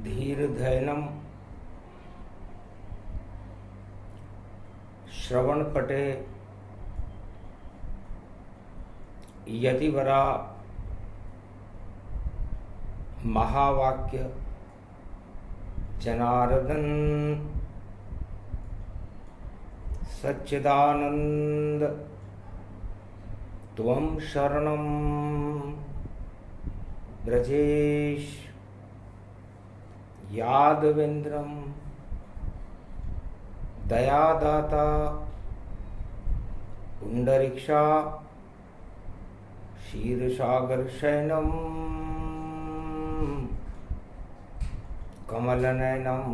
धीर्धैनं श्रवणपटे यतिवरा महावाक्य जनार्दन सच्चिदानंद त्वं शरणं ब्रजेश यादवेन्द्रं दयादाता पुंडरीक्षा क्षीरसागर शयनं कमलनयनं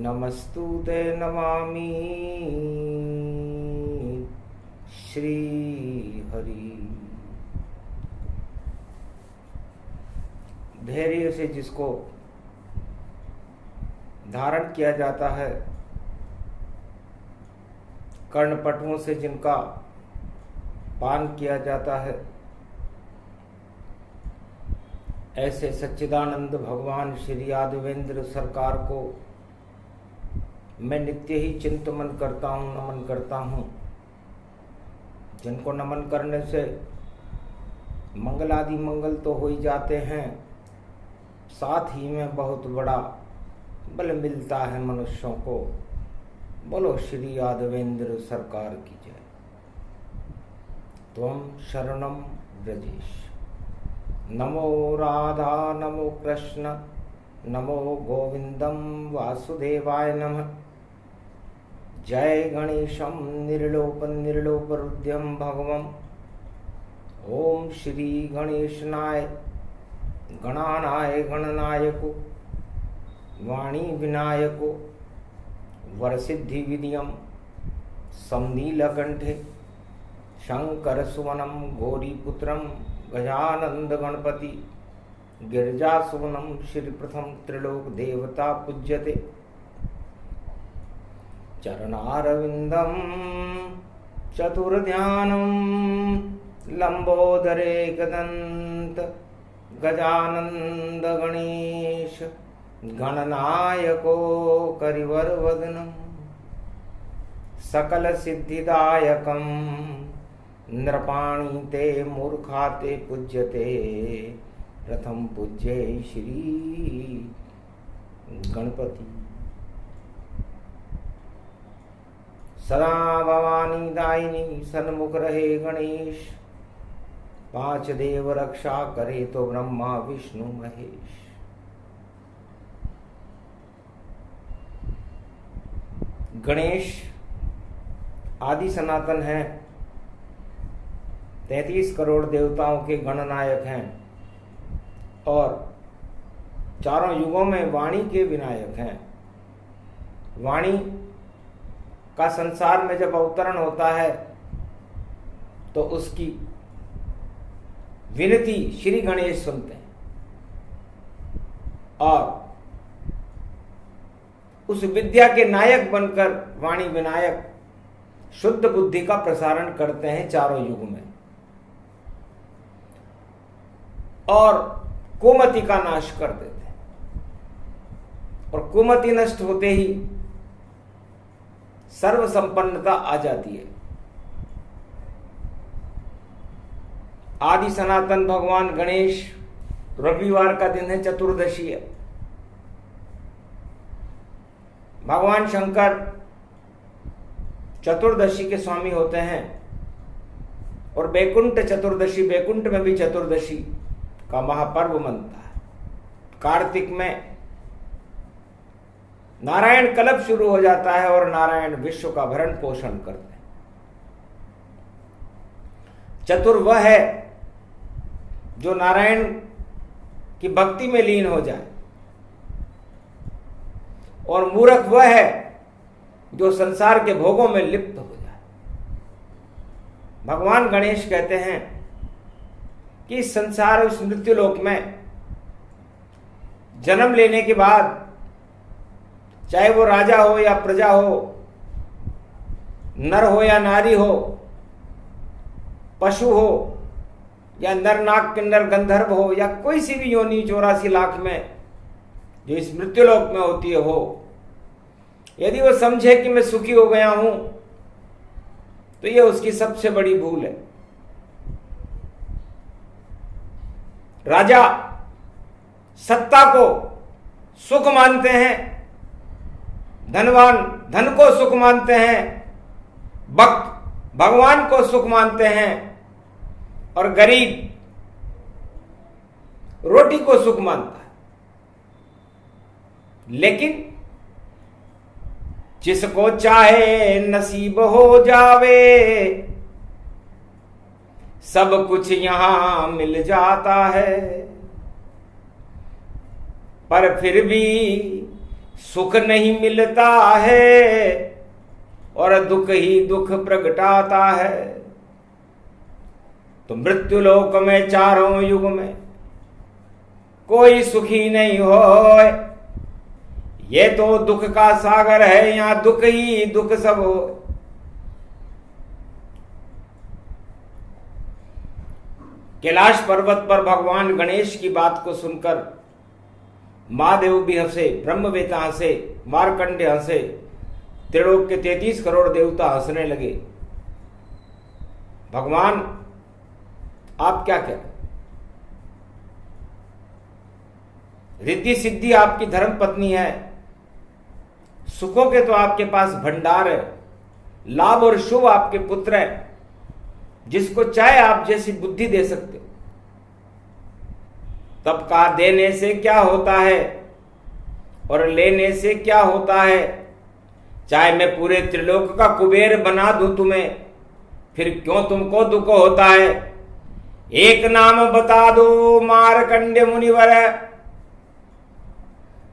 नमस्तुते नमामि श्री हरि। धैर्य से जिसको धारण किया जाता है, कर्णपटुओं से जिनका पान किया जाता है, ऐसे सच्चिदानंद भगवान श्री यादवेंद्र सरकार को मैं नित्य ही चिंतन करता हूँ, नमन करता हूँ। जिनको नमन करने से मंगलादि मंगल तो हो ही जाते हैं, साथ ही में बहुत बड़ा बल मिलता है मनुष्यों को। बोलो श्री यादवेंद्र सरकार की जय। त्वं शरणं ब्रजेश। नमो राधा नमो कृष्ण नमो गोविंदम वासुदेवाय नमः। जय गणेशं निर्लोपरुद्यं भगवं। ओम श्री गणेशनाय गणानाय गणनायको वाणी विनायको वरसिद्धि विदियम समनीलकंठे शंकर सुवनम गौरीपुत्रम गजानंद गणपति गिरिजासुवनम श्री प्रथम त्रिलोक देवता पूज्यते। चरणारविंदम चतुर्ध्यानम लंबोदरे गदंत गजानंद गणेश गणनायको करिवरवदनम सकल सिद्धिदायकम नृपाणि ते मूर्खाते पूज्यते। प्रथम पूज्य श्री गणपति। सदा भवानी दायिनी सन्मुख रहे गणेश। पांच देव रक्षा करे तो ब्रह्मा विष्णु महेश। गणेश आदि सनातन है, 33 करोड़ देवताओं के गणनायक हैं और चारों युगों में वाणी के विनायक हैं। वाणी का संसार में जब अवतरण होता है तो उसकी विनती श्री गणेश सुनते हैं और उस विद्या के नायक बनकर वाणी विनायक शुद्ध बुद्धि का प्रसारण करते हैं चारों युग में और कुमति का नाश कर देते हैं। और कुमति नष्ट होते ही सर्व संपन्नता आ जाती है। आदि सनातन भगवान गणेश, रविवार का दिन है, चतुर्दशी है। भगवान शंकर चतुर्दशी के स्वामी होते हैं और बैकुंठ चतुर्दशी, बैकुंठ में भी चतुर्दशी का महापर्व मनता है। कार्तिक में नारायण कल्प शुरू हो जाता है और नारायण विश्व का भरण पोषण करते हैं। चतुर वह है जो नारायण की भक्ति में लीन हो जाए और मूर्ख वह है जो संसार के भोगों में लिप्त हो जाए। भगवान गणेश कहते हैं कि इस संसार, उस मृत्युलोक में जन्म लेने के बाद चाहे वो राजा हो या प्रजा हो, नर हो या नारी हो, पशु हो या नर नाग किन्नर गंधर्व हो या कोई सी भी योनि 84 लाख में जो इस मृत्युलोक में होती है हो, यदि वो समझे कि मैं सुखी हो गया हूं, तो ये उसकी सबसे बड़ी भूल है। राजा सत्ता को सुख मानते हैं, धनवान धन को सुख मानते हैं, भक्त भगवान को सुख मानते हैं, और गरीब रोटी को सुख मानता है। लेकिन जिसको चाहे नसीब हो जावे, सब कुछ यहां मिल जाता है, पर फिर भी सुख नहीं मिलता है और दुख ही दुख प्रगटाता है। तो मृत्युलोक में चारों युग में कोई सुखी नहीं होए, ये तो दुख का सागर है, यहां दुख ही दुख सब हो। कैलाश पर्वत पर भगवान गणेश की बात को सुनकर महादेव भी हंसे, ब्रह्मवेता हंसे, मार्कंडे हंसे, त्रिलोक के 33 करोड़ देवता हंसने लगे। भगवान आप क्या करें? रिद्धि सिद्धि आपकी धर्म पत्नी है, सुखों के तो आपके पास भंडार है, लाभ और शुभ आपके पुत्र है, जिसको चाहे आप जैसी बुद्धि दे सकते हो। तब का देने से क्या होता है और लेने से क्या होता है? चाहे मैं पूरे त्रिलोक का कुबेर बना दूं तुम्हें, फिर क्यों तुमको दुख होता है? एक नाम बता दो मार्कंडेय मुनिवर,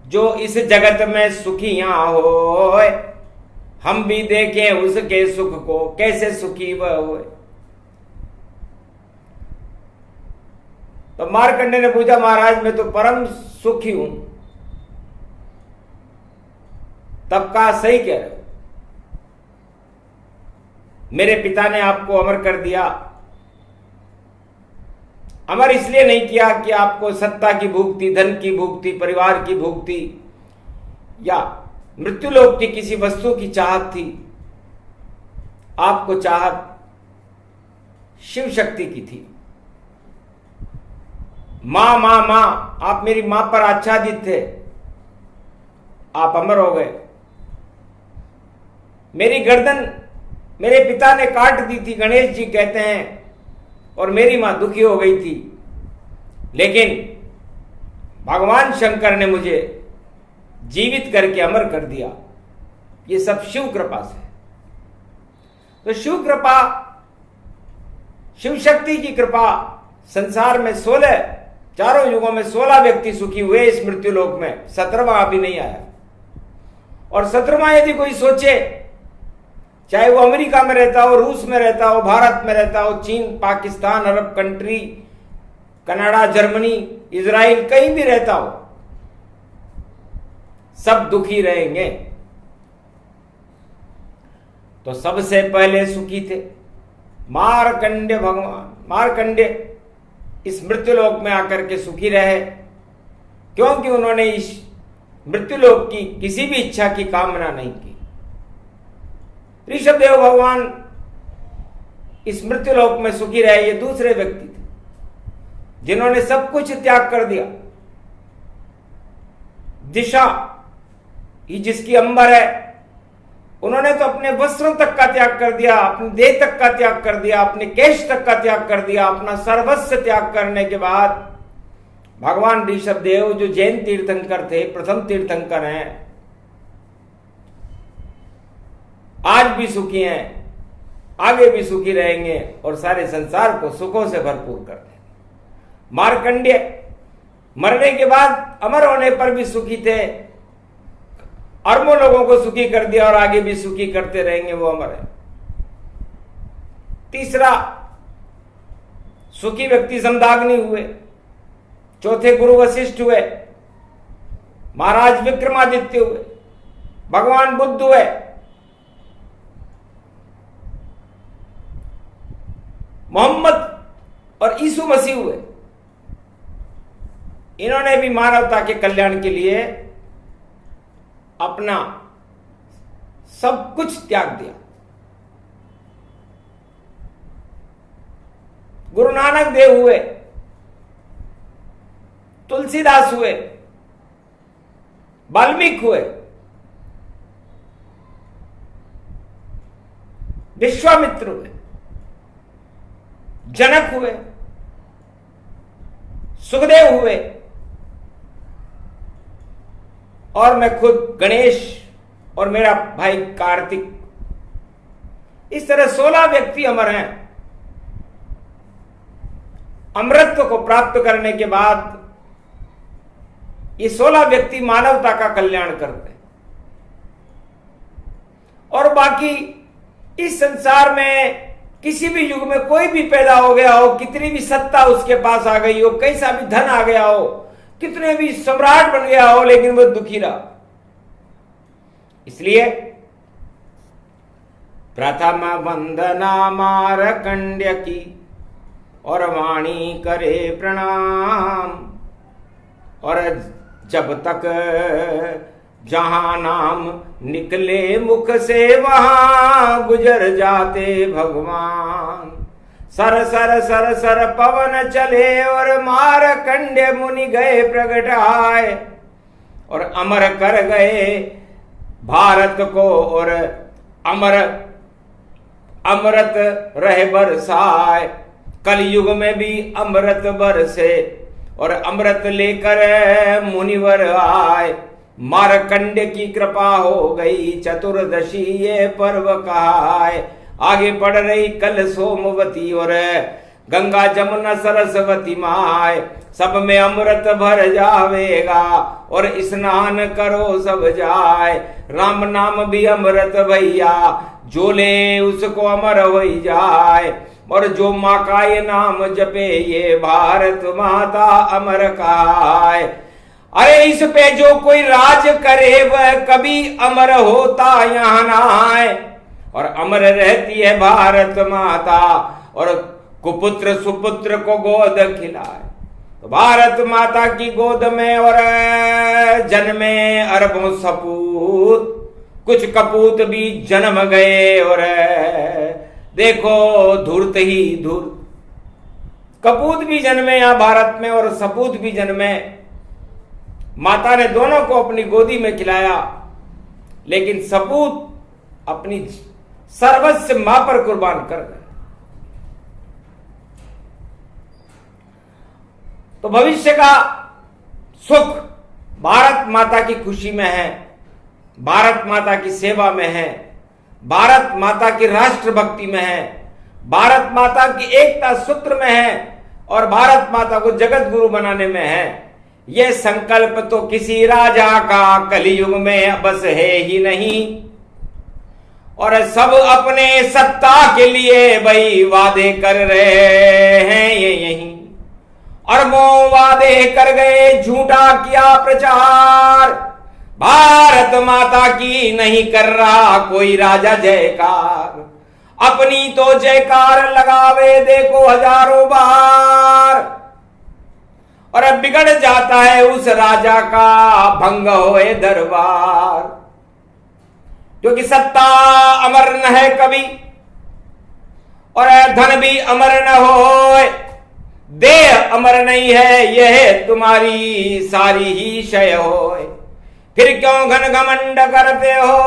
जो इस जगत में सुखियां हो, हम भी देखें उसके सुख को, कैसे सुखी वह हो। तो मार्कंडेय ने पूछा, महाराज मैं तो परम सुखी हूं। तब कहा, सही कह रहे हो, मेरे पिता ने आपको अमर कर दिया। अमर इसलिए नहीं किया कि आपको सत्ता की भूख थी, धन की भूख थी, परिवार की भूख थी, या मृत्युलोक की किसी वस्तु की चाहत थी। आपको चाहत शिव शक्ति की थी। मां मां मां, आप मेरी मां पर आच्छादित थे, आप अमर हो गए। मेरी गर्दन मेरे पिता ने काट दी थी, गणेश जी कहते हैं, और मेरी मां दुखी हो गई थी, लेकिन भगवान शंकर ने मुझे जीवित करके अमर कर दिया। ये सब शिव कृपा से। तो शिव कृपा, शिव शक्ति की कृपा, संसार में 16, चारों युगों में 16 व्यक्ति सुखी हुए, इस मृत्युलोक में 17वां अभी नहीं आया। और 17वां यदि कोई सोचे, चाहे वो अमेरिका में रहता हो, रूस में रहता हो, भारत में रहता हो, चीन, Pakistan, Arab country, Canada, Germany, Israel, कहीं भी रहता हो, सब दुखी रहेंगे। तो सबसे पहले सुखी थे मार्कंडेय भगवान। मार्कंडेय इस मृत्युलोक में आकर के सुखी रहे, क्योंकि उन्होंने इस मृत्युलोक की किसी भी इच्छा की कामना नहीं की। ऋषभदेव भगवान इस मृत्युलोक में सुखी रहे, ये दूसरे व्यक्ति थे जिन्होंने सब कुछ त्याग कर दिया। दिशा ही जिसकी अंबर है, उन्होंने तो अपने वस्त्रों तक का त्याग कर दिया, अपने देह तक का त्याग कर दिया, अपने केश तक का त्याग कर दिया। अपना सर्वस्व त्याग करने के बाद भगवान ऋषभदेव, जो जैन तीर्थंकर थे, प्रथम तीर्थंकर हैं, आज भी सुखी हैं, आगे भी सुखी रहेंगे और सारे संसार को सुखों से भरपूर कर देंगे। मार्कंडेय मरने के बाद, अमर होने पर भी सुखी थे, अरबों लोगों को सुखी कर दिया और आगे भी सुखी करते रहेंगे, वो अमर है। तीसरा सुखी व्यक्ति संदाग्नि हुए, चौथे गुरु वशिष्ठ हुए, महाराज विक्रमादित्य हुए, भगवान बुद्ध हुए, मोहम्मद और यीशु मसीह हुए। इन्होंने भी मानवता के कल्याण के लिए अपना सब कुछ त्याग दिया। गुरु नानक देव हुए, तुलसीदास हुए, वाल्मीकि हुए, विश्वामित्र हुए, जनक हुए, सुखदेव हुए, और मैं खुद गणेश और मेरा भाई कार्तिक, इस तरह 16 व्यक्ति अमर हैं। अमरत्व को प्राप्त करने के बाद ये 16 व्यक्ति मानवता का कल्याण करते हैं। और बाकी इस संसार में किसी भी युग में कोई भी पैदा हो गया हो, कितनी भी सत्ता उसके पास आ गई हो, कैसा भी धन आ गया हो, कितने भी सम्राट बन गया हो, लेकिन वो दुखी रहा। इसलिए प्रथम वंदना मारकंड्य की और वाणी करे प्रणाम, और जब तक जहां नाम निकले मुख से वहां गुजर जाते भगवान। सर सर सर सर पवन चले और मारकंड्य मुनि गए प्रगट आए, और अमर कर गए भारत को, और अमृत रहे बरसाए। कलयुग में भी अमृत बरसे और अमृत लेकर मुनिवर आए। मारकंड्य की कृपा हो गई, चतुर्दशी ये पर्व कहाए। आगे पढ़ रही कल सोमवती और गंगा जमुना सरस्वती माय, सब में अमृत भर जावेगा और स्नान करो सब जाए। राम नाम भी अमृत भैया, जो ले उसको अमर हो जाए, और जो माँ का ये नाम जपे ये भारत माता अमर कहाए। अरे इस पे जो कोई राज करे वह कभी अमर होता यहाँ ना आए, और अमर रहती है भारत माता, और कुपुत्र सुपुत्र को गोद खिलाए। तो भारत माता की गोद में और जन्मे अरबों सपूत, कुछ कपूत भी जन्म गए, और देखो धूर्त ही धूर्त, कपूत भी जन्मे यहाँ भारत में और सपूत भी जन्मे। माता ने दोनों को अपनी गोदी में खिलाया, लेकिन सपूत अपनी सर्वस्व मां पर कुर्बान कर गए। तो भविष्य का सुख भारत माता की खुशी में है, भारत माता की सेवा में है, भारत माता की राष्ट्र भक्ति में है, भारत माता की एकता सूत्र में है, और भारत माता को जगत गुरु बनाने में है। यह संकल्प तो किसी राजा का कलयुग में बस है ही नहीं, और सब अपने सत्ता के लिए भाई वादे कर रहे हैं ये यही। अरबों वादे कर गए, झूठा किया प्रचार, भारत माता की नहीं कर रहा कोई राजा जयकार। अपनी तो जयकार लगावे देखो हजारों बार, और अब बिगड़ जाता है उस राजा का भंग होए दरबार। क्योंकि सत्ता अमर न है कभी, और धन भी अमर न होए, देह अमर नहीं है यह तुम्हारी सारी ही क्षय होए। फिर क्यों घन घमंड करते हो,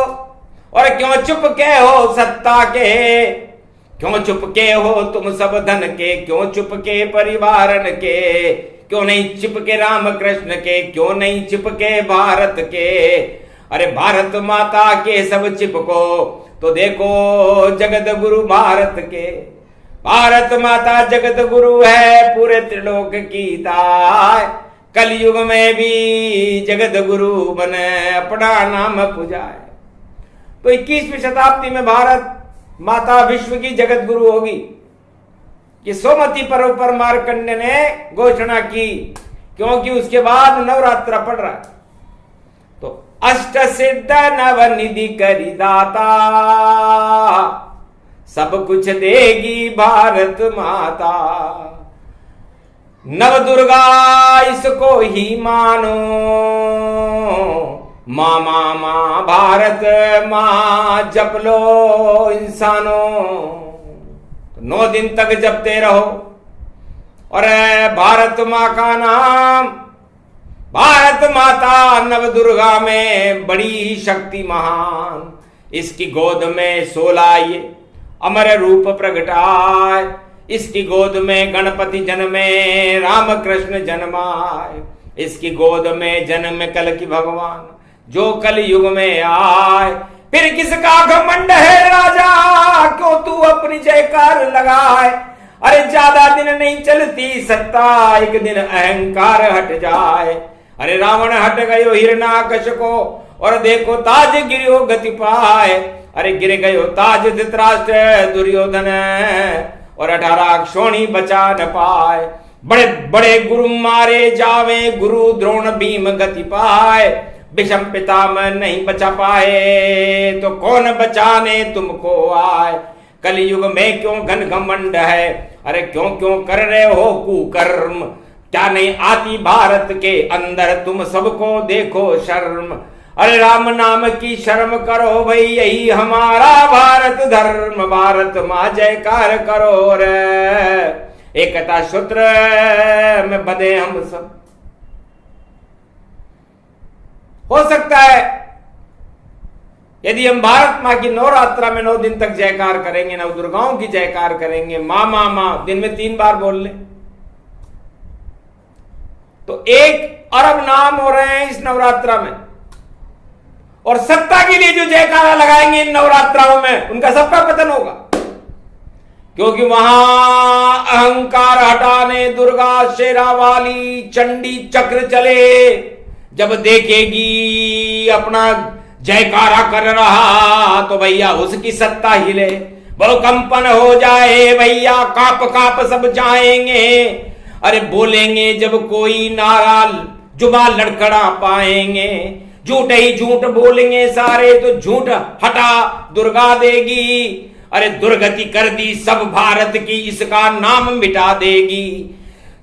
और क्यों चुपके हो सत्ता के, क्यों चुपके हो तुम सब धन के, क्यों चुपके परिवारन के, क्यों नहीं चिपके राम कृष्ण के, क्यों नहीं चिपके भारत के। अरे भारत माता के सब चिपको, तो देखो जगत गुरु भारत के। भारत माता जगत गुरु है पूरे त्रिलोक की ताय, कलयुग में भी जगत गुरु बने अपना नाम पुजाए। तो 21वीं शताब्दी में भारत माता विश्व की जगत गुरु होगी। कि सोमवती पर्व पर मार्कंडेय ने घोषणा की, क्योंकि उसके बाद नवरात्र पड़ रहा है। तो अष्ट सिद्ध नव निधि करी दाता, सब कुछ देगी भारत माता। नव दुर्गा इसको ही मानो, माँ माँ माँ भारत माँ जप लो इंसानों, तो 9 दिन तक जपते रहो। और भारत माँ का नाम, भारत माता नव दुर्गा में बड़ी शक्ति महान, इसकी गोद में 16 ये अमर रूप प्रगटाए, इसकी गोद में गणपति जन्मे राम कृष्ण जन्माए, इसकी गोद में जन्म कल की भगवान जो कल युग में आए। फिर किसका घमंड है राजा, क्यों तू अपनी जयकार लगाए। अरे ज्यादा दिन नहीं चलती सत्ता, एक दिन अहंकार हट जाए। अरे रावण हट गयो हिरण्याकश को, और देखो ताज गिरियो गति पाए। अरे गिर गयो ताज धृतराष्ट्र दुर्योधन, और 18 क्षोणी बचा न पाए। बड़े बड़े गुरु मारे जावे, गुरु द्रोण भीम गति पाए। विषम पितामह नहीं बचा पाए, तो कौन बचाने तुमको आए। कलयुग में क्यों घन घमंड है, अरे क्यों क्यों कर रहे हो कुकर्म। क्या नहीं आती भारत के अंदर, तुम सबको देखो शर्म। अरे राम नाम की शर्म करो भाई, यही हमारा भारत धर्म। भारत माँ जयकार करो रे, एकता सूत्र में बंधे हम सब। हो सकता है यदि हम भारत माँ की नवरात्रा में 9 दिन तक जयकार करेंगे, नव दुर्गाओं की जयकार करेंगे, माँ माँ माँ दिन में 3 बार बोल ले, तो 1 अरब नाम हो रहे हैं इस नवरात्रा में। और सत्ता के लिए जो जयकारा लगाएंगे इन नवरात्राओं में, उनका सबका पतन होगा। क्योंकि वहां अहंकार हटाने दुर्गा शेरा वाली चंडी चक्र चले, जब देखेगी अपना जयकारा कर रहा, तो भैया उसकी सत्ता हिले, भूकंपन हो जाए भैया, कांप कांप सब जाएंगे। अरे बोलेंगे जब कोई नारा, जुबा लड़खड़ा पाएंगे। झूठ ही झूठ बोलेंगे सारे, तो झूठ हटा दुर्गा देगी। अरे दुर्गति कर दी सब भारत की, इसका नाम मिटा देगी।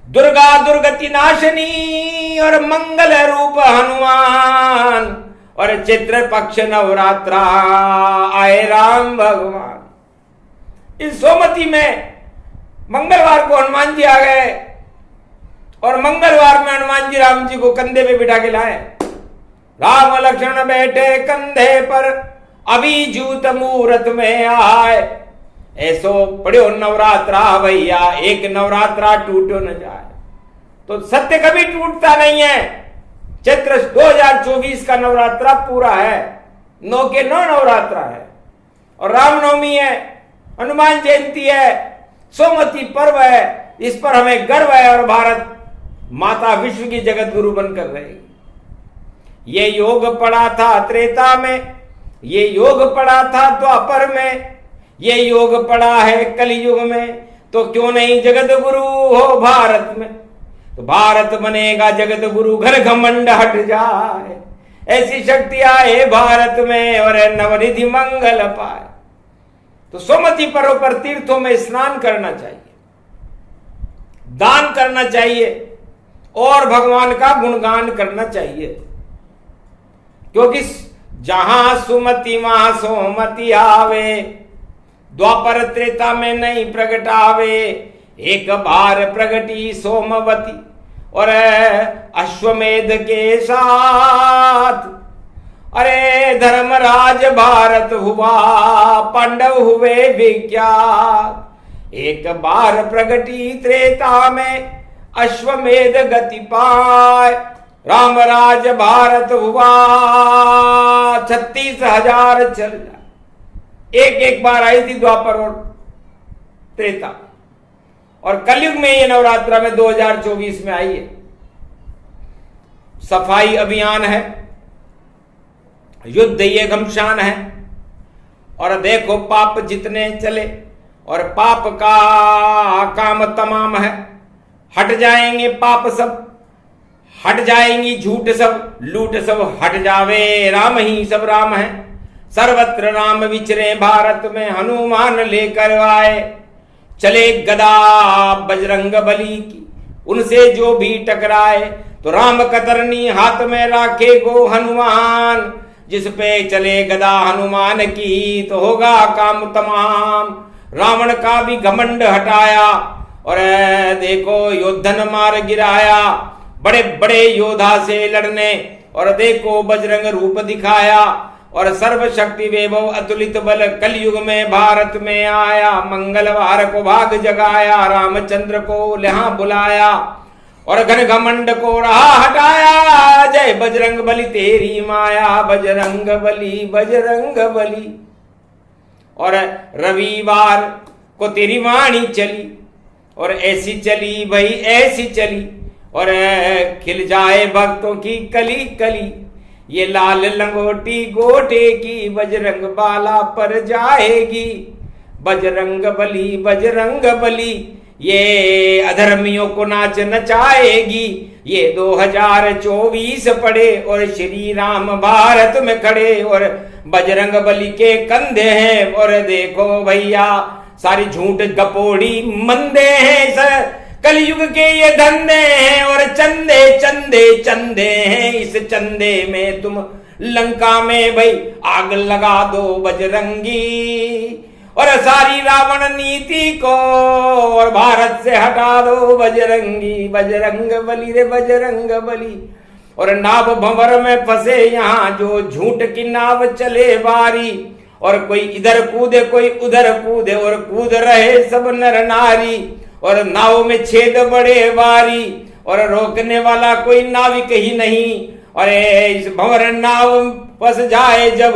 दुर्गा दुर्गति नाशनी और मंगल रूप हनुमान, और चित्र पक्ष नवरात्रा आए राम भगवान। इस सोमवती में मंगलवार को हनुमान जी आ गए, और मंगलवार में हनुमान जी राम जी को कंधे पे बिठा के लाए। राम लक्ष्मण बैठे कंधे पर, अभी जूत मुहूर्त में आए। ऐसो पढ़ो नवरात्रा भैया, एक नवरात्रा टूटो न जाए। तो सत्य कभी टूटता नहीं है। चैत्र 2024 का नवरात्रा पूरा है, 9 के 9 नवरात्रा है, और रामनवमी है, हनुमान जयंती है, सोमवती पर्व है। इस पर हमें गर्व है, और भारत माता विश्व की जगत गुरु बनकर रहेगी। ये योग पड़ा था त्रेता में, ये योग पड़ा था द्वापर में, ये योग पड़ा है कलयुग में, तो क्यों नहीं जगत गुरु हो भारत में। तो भारत बनेगा जगत गुरु, घर घमंड हट जाए, ऐसी शक्ति आए भारत में, और नवनिधि मंगल पाए। तो सोमवती पर्व पर तीर्थों में स्नान करना चाहिए, दान करना चाहिए, और भगवान का गुणगान करना चाहिए। क्योंकि जहां सुमति वहां सोमति आवे, द्वापर त्रेता में नहीं प्रगटावे। एक बार प्रगटी सोमवती, और अश्वमेध के साथ, अरे धर्मराज भारत हुआ, पांडव हुए विख्यात। एक बार प्रगटी त्रेता में, अश्वमेध गति पाए, रामराज भारत हुआ, 36,000 चल जाए। एक बार आई थी द्वापर और त्रेता, और कलयुग में ये नवरात्रा में 2024 में आई है। सफाई अभियान है, युद्ध ये घमसान है, और देखो पाप जितने चले, और पाप का काम तमाम है। हट जाएंगे पाप सब, हट जाएंगी झूठ सब, लूट सब हट जावे, राम ही सब राम है। सर्वत्र राम विचरे भारत में, हनुमान लेकर आए। चले गदा बजरंग बली की, उनसे जो भी टकराए, तो राम कतरनी हाथ में राखे गो हनुमान, जिस पे चले गदा हनुमान की तो होगा काम तमाम। रावण का भी घमंड हटाया और देखो योद्धन मार गिराया, बड़े बड़े योद्धा से लड़ने और देखो बजरंग रूप दिखाया। और सर्वशक्ति वैभव अतुलित बल कलयुग में भारत में आया, मंगलवार को भाग जगाया, रामचंद्र को यहाँ बुलाया और घन घमंड को रहा हटाया। जय बजरंग बली तेरी माया, बजरंग बली बजरंग बली। और रविवार को तेरी वाणी चली और ऐसी चली भाई ऐसी चली, और खिल जाए भक्तों की कली कली। ये लाल लंगोटी गोटे की बजरंग बाला पर जाएगी, बजरंग बली ये अधर्मियों को नाच नचाएगी। ये 2024 पड़े और श्री राम भारत में खड़े और बजरंग बली के कंधे हैं। और देखो भैया सारी झूठ गपोड़ी मंदे हैं, सर कलयुग के ये धंधे हैं और चंदे चंदे चंदे हैं। इस चंदे में तुम लंका में भाई आग लगा दो बजरंगी, और सारी रावण नीति को और भारत से हटा दो बजरंगी। बजरंग बली रे बजरंग बली। और नाव भंवर में फंसे यहाँ जो झूठ की नाव चले बारी, और कोई इधर कूदे कोई उधर कूदे और कूद रहे सब नर नारी। और नाव में छेद बड़े बारी और रोकने वाला कोई नाविक ही नहीं। और इस भंवर नाव फंस जाए जब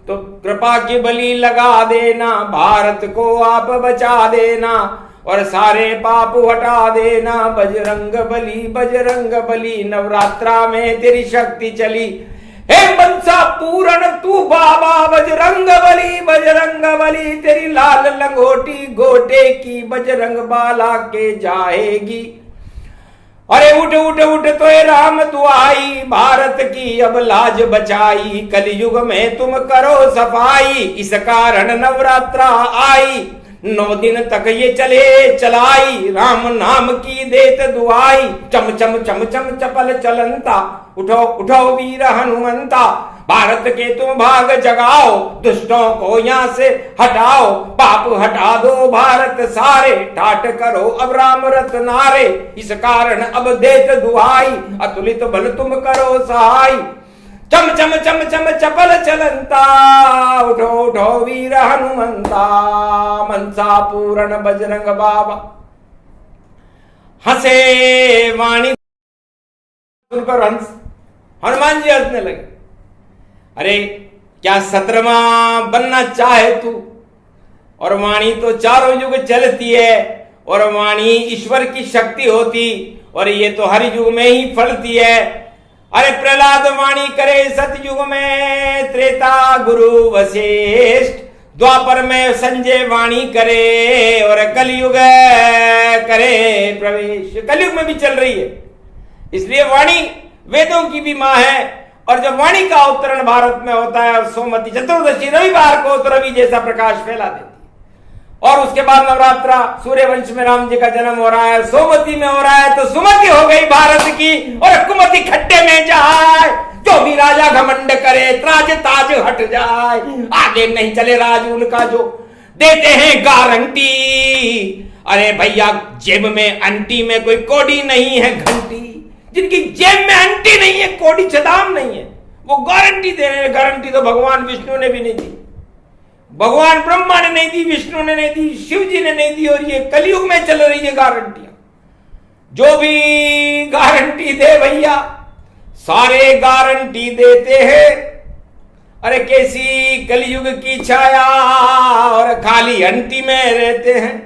तो कृपा की बलि लगा देना, भारत को आप बचा देना और सारे पाप हटा देना। बजरंग बली नवरात्रा में तेरी शक्ति चली, हे मनसा पूर्ण तू बाबा बजरंग बली। तेरी लाल लंगोटी गोटे की बजरंग बाला के जाएगी। अरे उठ उठ उठ तो राम दुआई, भारत की अब लाज बचाई। कलयुग में तुम करो सफाई, इस कारण नवरात्रा आई। 9 दिन तक ये चले चलाई, राम नाम की देत दुआई। चम चम चम चम चपल चलंता, उठो उठो वीर हनुमंता। भारत के तुम भाग जगाओ, दुष्टों को यहाँ से हटाओ। पाप हटा दो भारत सारे, ठाट करो अब राम रत नारे। इस कारण अब देत दुआई, अतुलित बल तुम करो सहाय। चम चम चम चम चपल चलंता, उठो उठो वीर हनुमंता। मनसा पूर्ण बजरंग बाबा। हंसे वाणी सुनकर हंस हनुमान जी हंसने लगे। अरे क्या 17वां बनना चाहे तू? और वाणी तो चारों युग चलती है और वाणी ईश्वर की शक्ति होती और ये तो हर युग में ही फलती है। अरे प्रहलाद वाणी करे सतयुग में, त्रेता गुरु वशिष्ठ, द्वापर में संजय वाणी करे और कलयुग करे प्रवेश। कलयुग में भी चल रही है, इसलिए वाणी वेदों की भी मां है। और जब वाणी का अवतरण भारत में होता है और सोमवती चतुर्दशी रविवार को तो रवि जैसा प्रकाश फैला देती है। और उसके बाद नवरात्रा, सूर्यवंश में राम जी का जन्म हो रहा है, सोमवती में हो रहा है, तो सुमति हो गई भारत की और कुमति खड्डे में जाए। जो भी राजा घमंड करे त्राज ताज हट जाए, आगे नहीं चले राज उनका जो देते हैं गारंटी। अरे भैया जेब में अंटी में कोई कोड़ी नहीं है घंटी, जिनकी जेब में अंटी नहीं है कोड़ी छदाम नहीं है, वो गारंटी दे रहे हैं। गारंटी तो भगवान विष्णु ने भी नहीं दी, भगवान ब्रह्मा ने नहीं दी, विष्णु ने नहीं दी, शिव जी ने नहीं दी। और ये कलयुग में चल रही है गारंटियां। जो भी गारंटी दे भैया, सारे गारंटी देते हैं। अरे कैसी कलयुग की छाया और खाली अंटी में रहते हैं।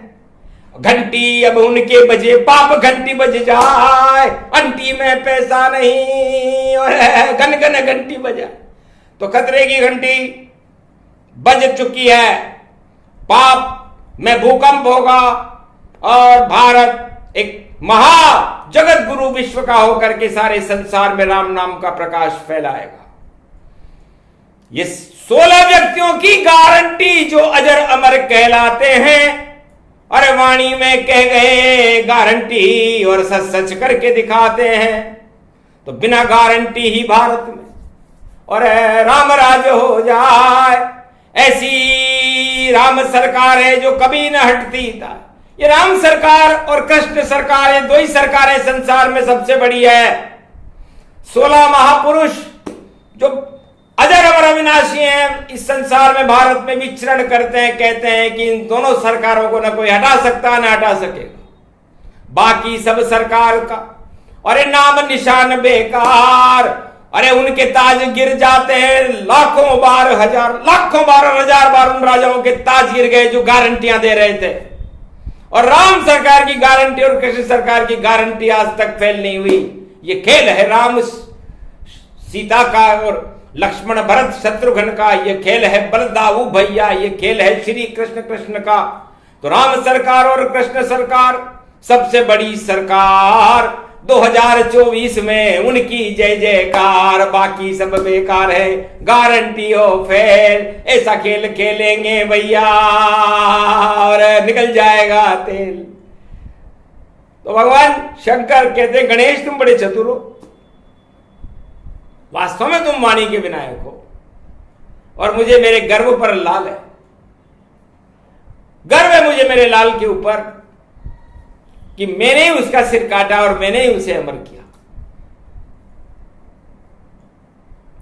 घंटी अब उनके बजे, पाप घंटी बज जाए, अंटी में पैसा नहीं और घन घन घंटी बजा तो खतरे की घंटी बज चुकी है। पाप में भूकंप होगा और भारत एक महा जगत गुरु विश्व का होकर के सारे संसार में राम नाम का प्रकाश फैलाएगा। ये 16 व्यक्तियों की गारंटी जो अजर अमर कहलाते हैं। अरे वाणी में कह गए गारंटी और सच सच करके दिखाते हैं। तो बिना गारंटी ही भारत में और राम राज हो जाए, ऐसी राम सरकार है जो कभी न हटती था। ये राम सरकार और कृष्ण सरकार, ये दो ही सरकारें संसार में सबसे बड़ी है। 16 महापुरुष जो अजर अमर अविनाशी हैं, इस संसार में भारत में विचरण करते हैं, कहते हैं कि इन दोनों सरकारों को न कोई हटा सकता न हटा सकेगा। बाकी सब सरकार का अरे नाम निशान बेकार, अरे उनके ताज गिर जाते हैं लाखों बार हजार बार उन राजाओं के ताज गिर गए जो गारंटियां दे रहे थे। और राम सरकार की गारंटी और कृष्ण सरकार की गारंटी आज तक फेल नहीं हुई। ये खेल है राम सीता का और लक्ष्मण भरत शत्रुघ्न का, ये खेल है बलदाऊ भैया, ये खेल है श्री कृष्ण का। तो राम सरकार और कृष्ण सरकार सबसे बड़ी सरकार, 2024 में उनकी जय जयकार। बाकी सब बेकार है, गारंटी हो फेल, ऐसा खेल खेलेंगे भैया और निकल जाएगा तेल। तो भगवान शंकर कहते हैं गणेश तुम बड़े चतुर हो, वास्तव में तुम वाणी के विनायक हो और मुझे मेरे गर्व पर लाल है, गर्व है मुझे मेरे लाल के ऊपर कि मैंने ही उसका सिर काटा और मैंने ही उसे अमर किया।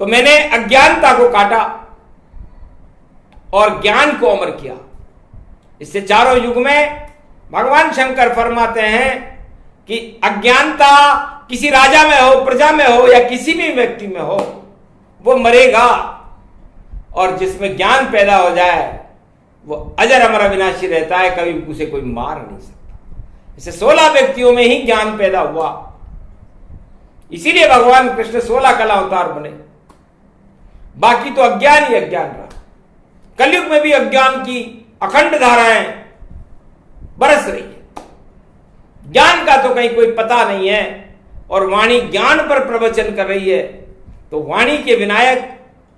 तो मैंने अज्ञानता को काटा और ज्ञान को अमर किया। इससे चारों युग में भगवान शंकर फरमाते हैं कि अज्ञानता किसी राजा में हो, प्रजा में हो या किसी भी व्यक्ति में हो, वो मरेगा और जिसमें ज्ञान पैदा हो जाए वो अजर अमर अविनाशी रहता है, कभी उसे कोई मार नहीं सकता। इसे 16 व्यक्तियों में ही ज्ञान पैदा हुआ, इसीलिए भगवान कृष्ण 16 कला अवतार बने। बाकी तो अज्ञान ही अज्ञान रहा। कलयुग में भी अज्ञान की अखंड धाराएं बरस रही है, ज्ञान का तो कहीं कोई पता नहीं है और वाणी ज्ञान पर प्रवचन कर रही है। तो वाणी के विनायक,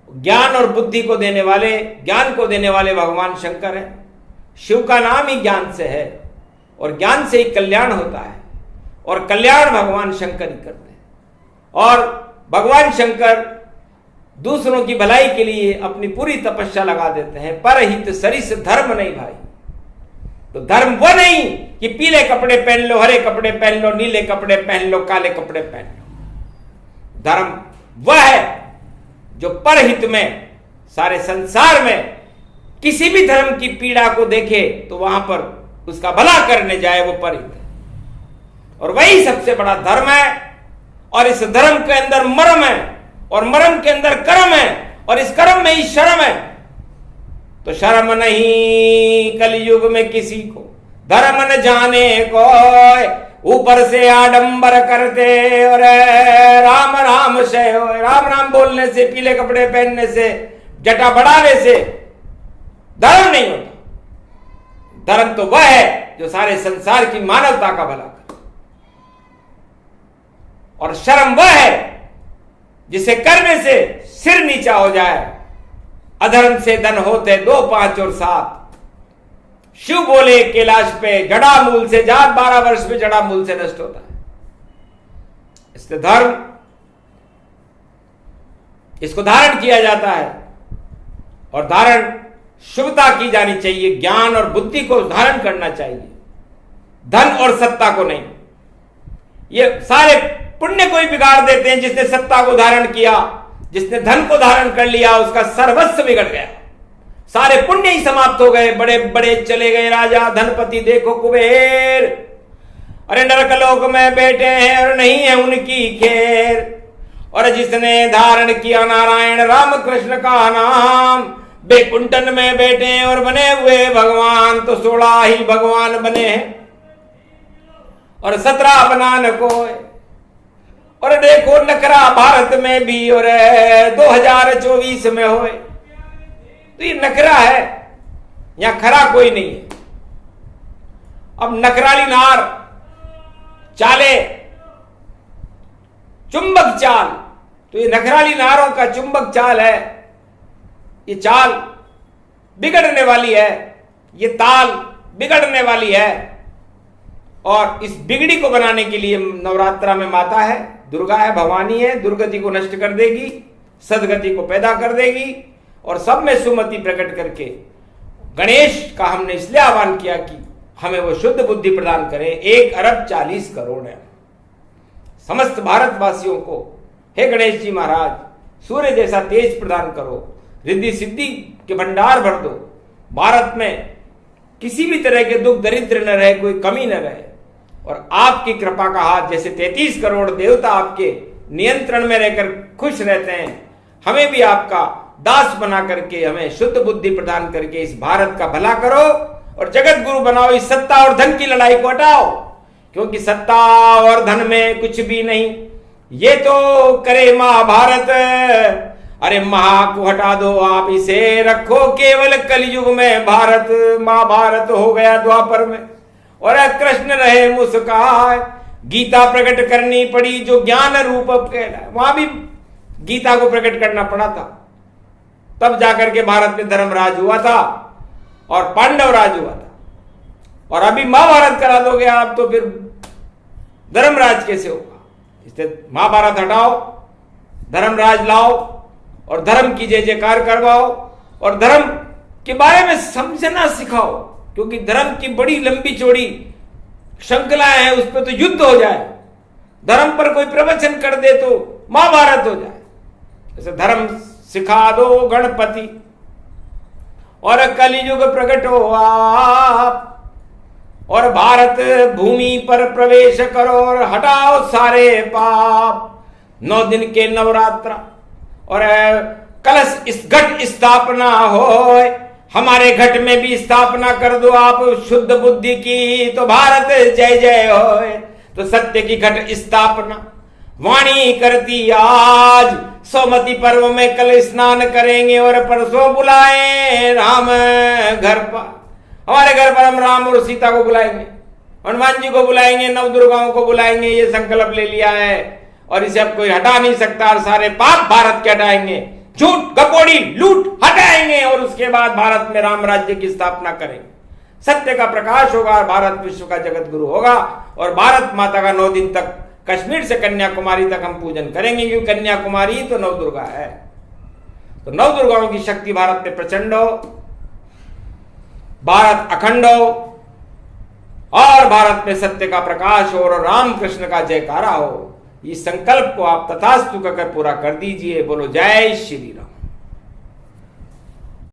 ज्ञान और बुद्धि को देने वाले, ज्ञान को देने वाले भगवान शंकर हैं। शिव का नाम ही ज्ञान से है और ज्ञान से ही कल्याण होता है और कल्याण भगवान शंकर ही करते हैं। और भगवान शंकर दूसरों की भलाई के लिए अपनी पूरी तपस्या लगा देते हैं। परहित सरिस धर्म नहीं भाई। तो धर्म वो नहीं कि पीले कपड़े पहन लो, हरे कपड़े पहन लो, नीले कपड़े पहन लो, काले कपड़े पहन लो। धर्म वह है जो परहित में, सारे संसार में किसी भी धर्म की पीड़ा को देखे तो वहां पर उसका भला करने जाए, वो परित है। और वही सबसे बड़ा धर्म है और इस धर्म के अंदर मर्म है और मर्म के अंदर कर्म है और इस कर्म में ही शर्म है। तो शर्म नहीं कलयुग में किसी को, धर्म न जाने कोई, ऊपर से आडंबर करते और राम राम से, राम राम बोलने से, पीले कपड़े पहनने से, जटा बढ़ाने से धर्म नहीं होता। धर्म तो वह है जो सारे संसार की मानवता का भला करे। और शर्म वह है जिसे करने से सिर नीचा हो जाए। अधर्म से धन होते 2, 5 और 7। शिव बोले कैलाश पे, जड़ा मूल से जात 12 वर्ष में जड़ा मूल से नष्ट होता है। इसलिए धर्म, इसको धारण किया जाता है और धारण शुभता की जानी चाहिए। ज्ञान और बुद्धि को धारण करना चाहिए, धन और सत्ता को नहीं। ये सारे पुण्य को ही बिगाड़ देते हैं। जिसने सत्ता को धारण किया, जिसने धन को धारण कर लिया, उसका सर्वस्व बिगड़ गया। सारे पुण्य ही समाप्त हो गए। बड़े बड़े चले गए राजा, धनपति देखो कुबेर, अरे नरकलोक में बैठे हैं और नहीं है उनकी खैर। और जिसने धारण किया नारायण राम कृष्ण का नाम, बैकुंठन में बैठे और बने हुए भगवान, तो 16 ही भगवान बने हैं और 17 बना न कोई। और देखो नखरा भारत में भी और 2024 में होए, तो ये नखरा है, यहां खरा कोई नहीं है। अब नखराली नार चाले चुंबक चाल, तो ये नखराली नारों का चुंबक चाल है। ये चाल बिगड़ने वाली है, ये ताल बिगड़ने वाली है। और इस बिगड़ी को बनाने के लिए नवरात्रा में माता है, दुर्गा है, भवानी है, दुर्गति को नष्ट कर देगी, सदगति को पैदा कर देगी और सब में सुमति प्रकट करके गणेश का हमने इसलिए आह्वान किया कि हमें वो शुद्ध बुद्धि प्रदान करें। 1,40,40,000,000 है समस्त भारतवासियों को। हे गणेश जी महाराज, सूर्य जैसा तेज प्रदान करो, रिद्धि सिद्धि के भंडार भर दो, भारत में किसी भी तरह के दुख दरिद्र न रहे, कोई कमी न रहे, और आपकी कृपा का हाथ, जैसे 33 करोड़ देवता आपके नियंत्रण में रहकर खुश रहते हैं, हमें भी आपका दास बना करके हमें शुद्ध बुद्धि प्रदान करके इस भारत का भला करो और जगत गुरु बनाओ। इस सत्ता और धन की लड़ाई को हटाओ, क्योंकि सत्ता और धन में कुछ भी नहीं, ये तो करे महाभारत। अरे महा को हटा दो, आप इसे रखो केवल कलयुग में। भारत महाभारत हो गया द्वापर में, और कृष्ण रहे मुस्कान। गीता प्रकट करनी पड़ी जो ज्ञान रूप कहलाए, वहां भी गीता को प्रकट करना पड़ा था, तब जाकर के भारत में धर्मराज हुआ था और पांडव राज हुआ था। और अभी महाभारत करा दोगे आप तो फिर धर्मराज कैसे होगा? इसलिए महाभारत हटाओ, धर्मराज लाओ और धर्म की जय जयकार करवाओ और धर्म के बारे में समझना सिखाओ, क्योंकि धर्म की बड़ी लंबी चौड़ी श्रृंखलाएं हैं, उस पर तो युद्ध हो जाए। धर्म पर कोई प्रवचन कर दे तो महाभारत हो जाए। जैसे धर्म सिखा दो गणपति और कलयुग प्रकट हो आप, और भारत भूमि पर प्रवेश करो और हटाओ सारे पाप। 9 दिन के नवरात्रा और कलश इस घट स्थापना हो, हमारे घट में भी स्थापना कर दो आप शुद्ध बुद्धि की, तो भारत जय जय हो। तो सत्य की घट स्थापना वाणी करती आज। सोमती पर्व में कल स्नान करेंगे और परसों बुलाएं राम घर पर। हमारे घर पर हम राम और सीता को बुलाएंगे, हनुमान जी को बुलाएंगे, नव दुर्गाओं को बुलाएंगे। ये संकल्प ले लिया है और इसे अब कोई हटा नहीं सकता। और सारे पाप भारत के हटाएंगे, झूठ गपोड़ी लूट हटाएंगे और उसके बाद भारत में राम राज्य की स्थापना करेंगे। सत्य का प्रकाश होगा, भारत विश्व का जगत गुरु होगा और भारत माता का 9 दिन तक कश्मीर से कन्याकुमारी तक हम पूजन करेंगे, क्योंकि कन्याकुमारी तो नव दुर्गा है। तो नव दुर्गाओं की शक्ति भारत में प्रचंड हो, भारत अखंड हो और भारत में सत्य का प्रकाश हो और राम कृष्ण का जयकारा हो। इस संकल्प को आप तथास्तु कहकर पूरा कर दीजिए। बोलो जय श्री राम।